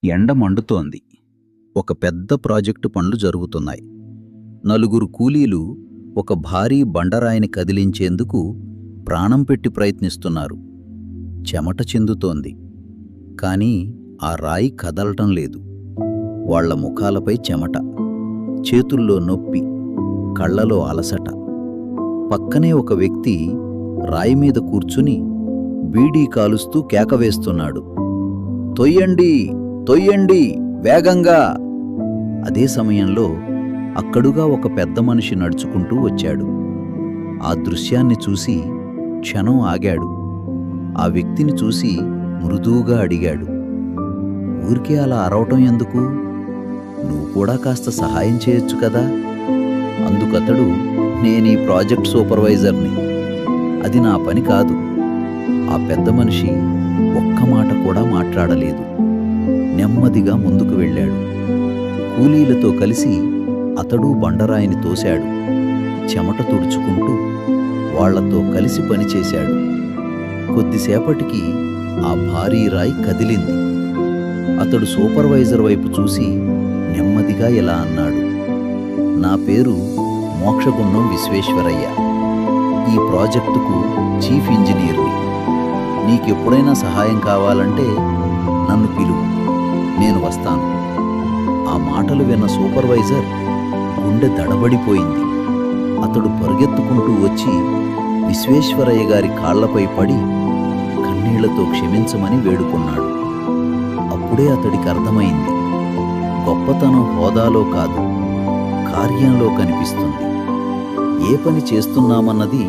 ఎండ మండుతోంది. ఒక పెద్ద ప్రాజెక్టు పనులు జరుగుతున్నాయి. నలుగురు కూలీలు ఒక భారీ బండరాయిని కదిలించేందుకు ప్రాణం పెట్టి ప్రయత్నిస్తున్నారు. చెమట చిందుతోంది. కానీ ఆ రాయి కదలటం లేదు. వాళ్ల ముఖాలపై చెమట, చేతుల్లో నొప్పి, కళ్లలో అలసట. పక్కనే ఒక వ్యక్తి రాయి మీద కూర్చుని బీడీ కాలుస్తూ కేకవేస్తున్నాడు. తొయ్యండి, తొయ్యండి, వేగంగా! అదే సమయంలో అక్కడుగా ఒక పెద్ద మనిషి నడుచుకుంటూ వచ్చాడు. ఆ దృశ్యాన్ని చూసి క్షణం ఆగాడు. ఆ వ్యక్తిని చూసి మృదువుగా అడిగాడు, ఊరికే అలా అరవటం ఎందుకు? నువ్వు కూడా కాస్త సహాయం చేయొచ్చు కదా? అందుకతడు, నేనీ ప్రాజెక్ట్ సూపర్వైజర్ని, అది నా పని కాదు. ఆ పెద్ద మనిషి ఒక్క మాట కూడా మాట్లాడలేదు. నెమ్మదిగా ముందుకు వెళ్ళాడు. కూలీలతో కలిసి అతడు బండరాయిని తోశాడు. చెమట తుడుచుకుంటూ వాళ్లతో కలిసి పనిచేశాడు. కొద్దిసేపటికి ఆ భారీ రాయి కదిలింది. అతడు సూపర్వైజర్ వైపు చూసి నెమ్మదిగా ఇలా అన్నాడు, నా పేరు మోక్షగుండం విశ్వేశ్వరయ్య. ఈ ప్రాజెక్టుకు చీఫ్ ఇంజనీర్ని. నీకెప్పుడైనా సహాయం కావాలంటే నన్ను పిలువు, నేను వస్తాను. ఆ మాటలు విన్న సూపర్వైజర్ గుండె దడబడిపోయింది. అతడు పరుగెత్తుకుంటూ వచ్చి విశ్వేశ్వరయ్య గారి కాళ్లపై పడి కన్నీళ్లతో క్షమించమని వేడుకున్నాడు. అప్పుడే అతడికి అర్థమైంది, గొప్పతనం హోదాలో కాదు, కార్యంలో కనిపిస్తుంది. ఏ పని చేస్తున్నామన్నది